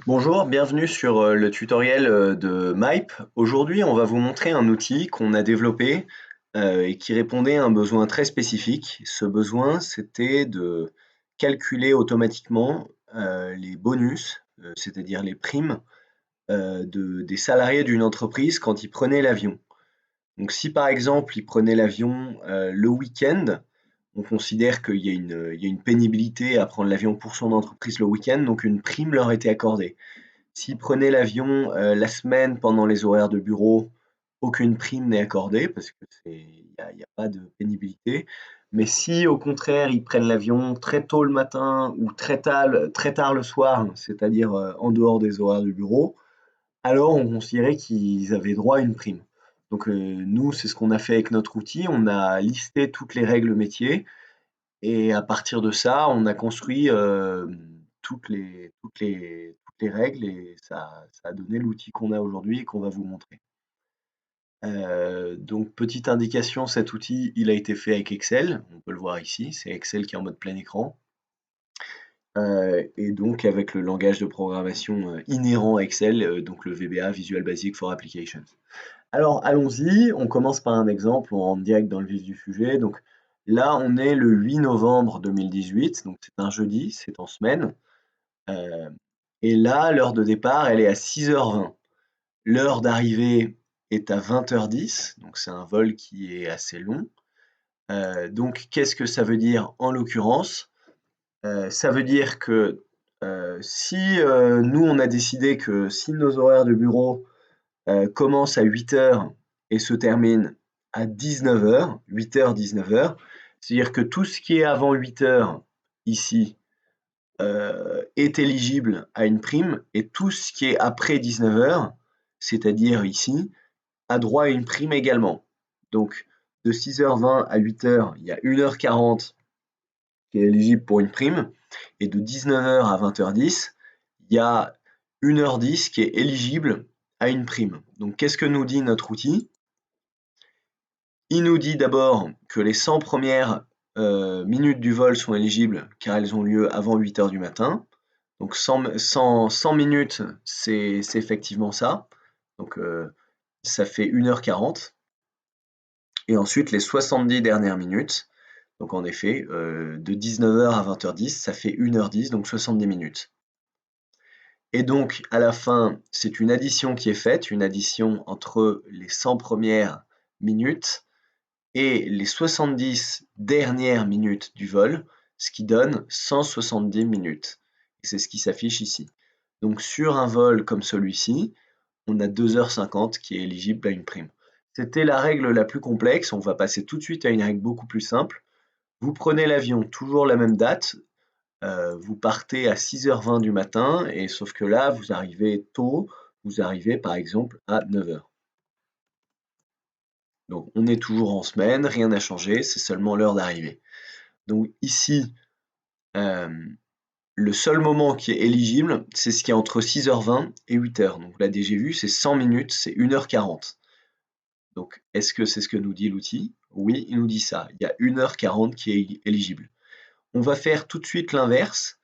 Bonjour, bienvenue sur le tutoriel de Mype. Aujourd'hui, on va vous montrer un outil qu'on a développé et qui répondait à un besoin très spécifique. Ce besoin, c'était de calculer automatiquement les bonus, c'est-à-dire les primes des salariés d'une entreprise quand ils prenaient l'avion. Donc si par exemple ils prenaient l'avion le week-end, on considère il y a une pénibilité à prendre l'avion pour son entreprise le week-end, donc une prime leur était accordée. S'ils prenaient l'avion, la semaine pendant les horaires de bureau, aucune prime n'est accordée parce que il y a pas de pénibilité. Mais si au contraire, ils prennent l'avion très tôt le matin ou très tard le soir, c'est-à-dire, en dehors des horaires de bureau, alors on considérait qu'ils avaient droit à une prime. Donc, nous, c'est ce qu'on a fait avec notre outil. On a listé toutes les règles métiers et à partir de ça, on a construit toutes les règles et ça a donné l'outil qu'on a aujourd'hui et qu'on va vous montrer. Donc, petite indication, cet outil, il a été fait avec Excel. On peut le voir ici, c'est Excel qui est en mode plein écran. Et donc avec le langage de programmation inhérent à Excel, donc le VBA, Visual Basic for Applications. Alors allons-y, on commence par un exemple, on rentre direct dans le vif du sujet. Donc là, on est le 8 novembre 2018, donc c'est un jeudi, c'est en semaine. Euh, et là, l'heure de départ, elle est à 6h20. L'heure d'arrivée est à 20h10, donc c'est un vol qui est assez long. Donc qu'est-ce que ça veut dire en l'occurrence? Ça veut dire que si nous, on a décidé que si nos horaires de bureau commence à 8h et se termine à 19h, 8h, 19h. C'est-à-dire que tout ce qui est avant 8h ici est éligible à une prime et tout ce qui est après 19h, c'est-à-dire ici, a droit à une prime également. Donc de 6h20 à 8h, il y a 1h40 qui est éligible pour une prime et de 19h à 20h10, il y a 1h10 qui est éligible à une prime. Donc qu'est-ce que nous dit notre outil? Il nous dit d'abord que les 100 premières minutes du vol sont éligibles car elles ont lieu avant 8h du matin. Donc 100 minutes, c'est effectivement ça. Donc ça fait 1h40. Et ensuite les 70 dernières minutes, donc en effet, de 19h à 20h10, ça fait 1h10, donc 70 minutes. Et donc à la fin, c'est une addition qui est faite, une addition entre les 100 premières minutes et les 70 dernières minutes du vol, ce qui donne 170 minutes. Et c'est ce qui s'affiche ici. Donc sur un vol comme celui-ci, on a 2h50 qui est éligible à une prime. C'était la règle la plus complexe, on va passer tout de suite à une règle beaucoup plus simple. Vous prenez l'avion, toujours la même date, vous partez à 6h20 du matin, et sauf que là, vous arrivez tôt, vous arrivez par exemple à 9h. Donc on est toujours en semaine, rien n'a changé, c'est seulement l'heure d'arrivée. Donc ici, le seul moment qui est éligible, c'est ce qui est entre 6h20 et 8h. Donc là, j'ai vu, c'est 100 minutes, c'est 1h40. Donc est-ce que c'est ce que nous dit l'outil? Oui, il nous dit ça. Il y a 1h40 qui est éligible. On va faire tout de suite l'inverse.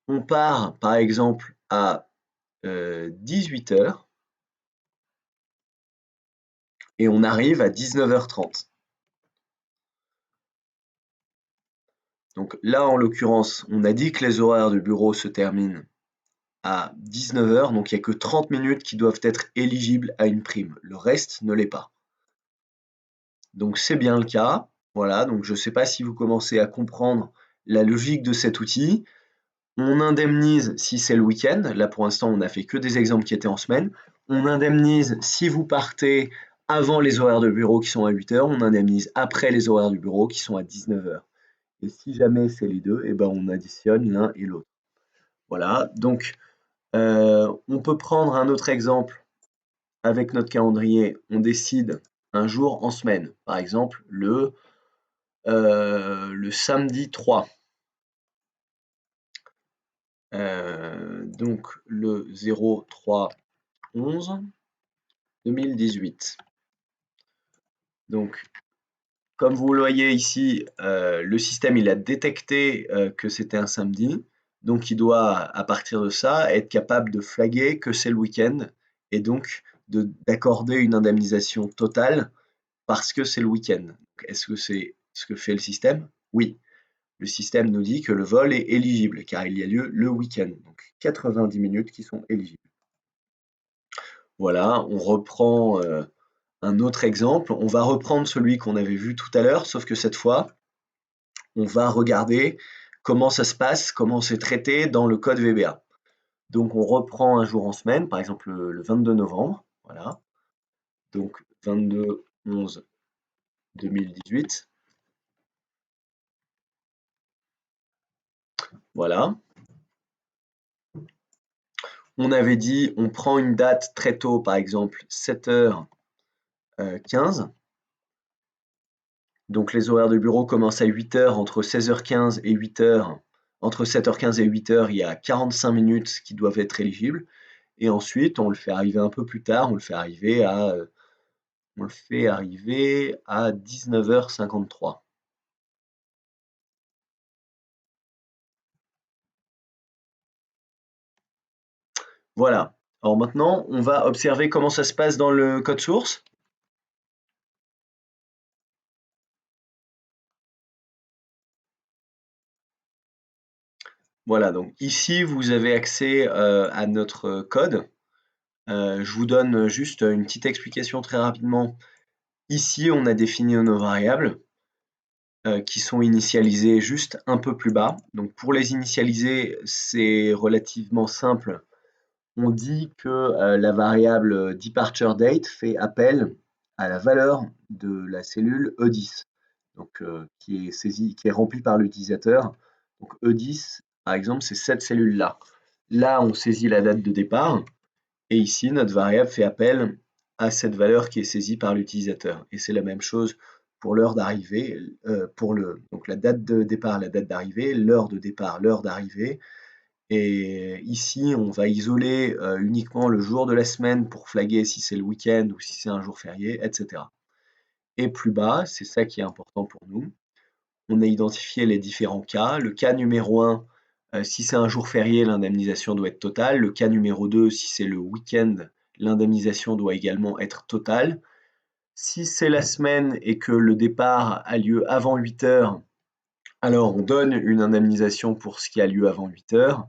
On part par exemple à 18h et on arrive à 19h30. Donc là, en l'occurrence, on a dit que les horaires de bureau se terminent à 19h, donc il n'y a que 30 minutes qui doivent être éligibles à une prime. Le reste ne l'est pas. Donc c'est bien le cas. Voilà, donc je ne sais pas si vous commencez à comprendre la logique de cet outil. On indemnise si c'est le week-end. Là, pour l'instant, on n'a fait que des exemples qui étaient en semaine. On indemnise si vous partez avant les horaires de bureau qui sont à 8h. On indemnise après les horaires du bureau qui sont à 19h. Et si jamais c'est les deux, eh ben, on additionne l'un et l'autre. Voilà, donc on peut prendre un autre exemple avec notre calendrier. On décide un jour en semaine, par exemple le samedi 3. Donc le 03/11/2018. Donc comme vous le voyez ici, le système il a détecté que c'était un samedi. Donc il doit, à partir de ça, être capable de flaguer que c'est le week-end et donc d'accorder une indemnisation totale parce que c'est le week-end. Est-ce que c'est ce que fait le système? Oui. Le système nous dit que le vol est éligible car il y a lieu le week-end. Donc 90 minutes qui sont éligibles. Voilà, on reprend un autre exemple. On va reprendre celui qu'on avait vu tout à l'heure, sauf que cette fois, on va regarder comment ça se passe, comment c'est traité dans le code VBA. Donc on reprend un jour en semaine, par exemple le 22 novembre, voilà. Donc 22/11/2018, voilà. On avait dit, on prend une date très tôt, par exemple 7h15. Donc les horaires de bureau commencent à 8h, entre 16h15 et 8h. Entre 7h15 et 8h, il y a 45 minutes qui doivent être éligibles. Et ensuite, on le fait arriver un peu plus tard, on le fait arriver à 19h53. Voilà. Alors maintenant, on va observer comment ça se passe dans le code source. Voilà, donc ici, vous avez accès à notre code. Je vous donne juste une petite explication très rapidement. Ici, on a défini nos variables qui sont initialisées juste un peu plus bas. Donc pour les initialiser, c'est relativement simple. On dit que la variable departure date fait appel à la valeur de la cellule E10, donc qui est remplie par l'utilisateur. Donc E10, par exemple, c'est cette cellule-là. Là, on saisit la date de départ, et ici, notre variable fait appel à cette valeur qui est saisie par l'utilisateur. Et c'est la même chose pour l'heure d'arrivée, donc la date de départ, la date d'arrivée, l'heure de départ, l'heure d'arrivée. Et ici, on va isoler uniquement le jour de la semaine pour flaguer si c'est le week-end ou si c'est un jour férié, etc. Et plus bas, c'est ça qui est important pour nous, on a identifié les différents cas. Le cas numéro 1, si c'est un jour férié, l'indemnisation doit être totale. Le cas numéro 2, si c'est le week-end, l'indemnisation doit également être totale. Si c'est la semaine et que le départ a lieu avant 8 heures, alors on donne une indemnisation pour ce qui a lieu avant 8 heures.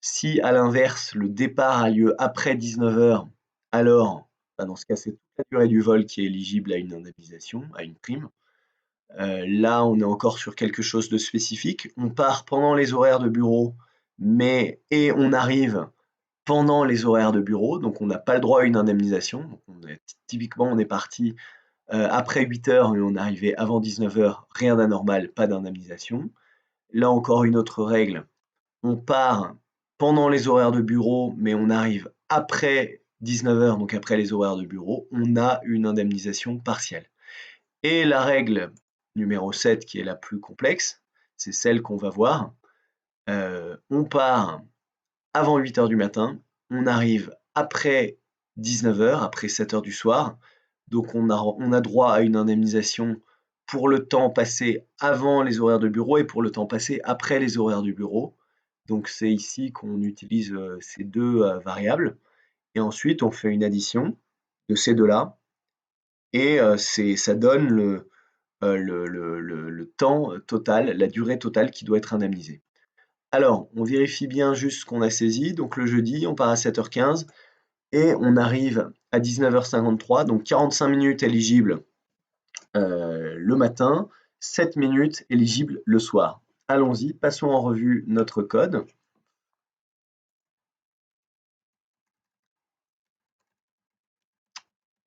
Si à l'inverse, le départ a lieu après 19 heures, alors dans ce cas, c'est toute la durée du vol qui est éligible à une indemnisation, à une prime. Là, on est encore sur quelque chose de spécifique. On part pendant les horaires de bureau, et on arrive pendant les horaires de bureau, donc on n'a pas le droit à une indemnisation. Donc typiquement, on est parti après 8 heures et on est arrivé avant 19 heures, rien d'anormal, pas d'indemnisation. Là encore, une autre règle, on part pendant les horaires de bureau, mais on arrive après 19 heures, donc après les horaires de bureau, on a une indemnisation partielle. Et la règle numéro 7, qui est la plus complexe, c'est celle qu'on va voir. On part avant 8 heures du matin, on arrive après 19 heures, après 7 heures du soir, donc on a droit à une indemnisation pour le temps passé avant les horaires de bureau et pour le temps passé après les horaires du bureau. Donc c'est ici qu'on utilise ces deux variables. Et ensuite, on fait une addition de ces deux-là. Et ça donne le temps total, la durée totale qui doit être indemnisée. Alors, on vérifie bien juste ce qu'on a saisi. Donc le jeudi, on part à 7h15 et on arrive à 19h53, donc 45 minutes éligibles le matin, 7 minutes éligibles le soir. Allons-y, passons en revue notre code.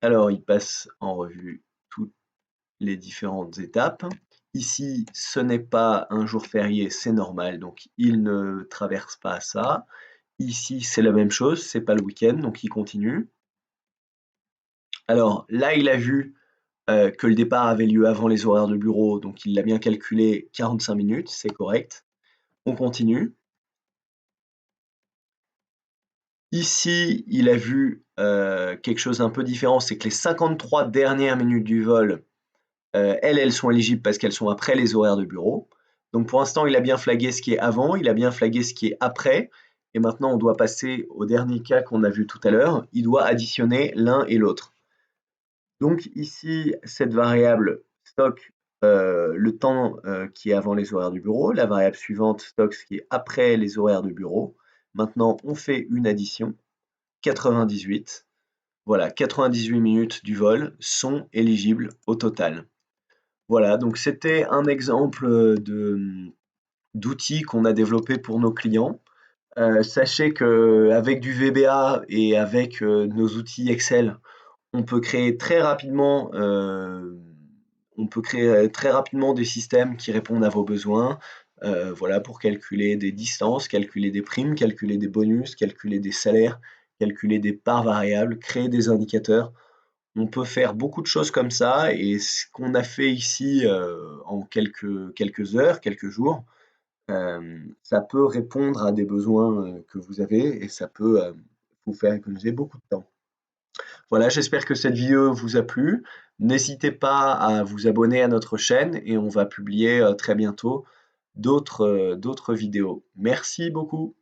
Alors, il passe en revue toutes les différentes étapes. Ici, ce n'est pas un jour férié, c'est normal, donc il ne traverse pas ça. Ici, c'est la même chose, c'est pas le week-end, donc il continue. Alors là, il a vu que le départ avait lieu avant les horaires de bureau, donc il l'a bien calculé, 45 minutes, c'est correct. On continue. Ici, il a vu quelque chose d'un peu différent, c'est que les 53 dernières minutes du vol, elles sont éligibles parce qu'elles sont après les horaires de bureau. Donc pour l'instant, il a bien flagué ce qui est avant, il a bien flagué ce qui est après. Et maintenant, on doit passer au dernier cas qu'on a vu tout à l'heure. Il doit additionner l'un et l'autre. Donc ici, cette variable stocke le temps qui est avant les horaires du bureau. La variable suivante stocke ce qui est après les horaires de bureau. Maintenant, on fait une addition. 98. Voilà, 98 minutes du vol sont éligibles au total. Voilà, donc c'était un exemple d'outils qu'on a développé pour nos clients. Sachez qu'avec du VBA et avec nos outils Excel, on peut créer très rapidement, des systèmes qui répondent à vos besoins. Voilà, pour calculer des distances, calculer des primes, calculer des bonus, calculer des salaires, calculer des parts variables, créer des indicateurs. On peut faire beaucoup de choses comme ça et ce qu'on a fait ici en quelques heures, quelques jours, ça peut répondre à des besoins que vous avez et ça peut vous faire économiser beaucoup de temps. Voilà, j'espère que cette vidéo vous a plu. N'hésitez pas à vous abonner à notre chaîne et on va publier très bientôt d'autres vidéos. Merci beaucoup.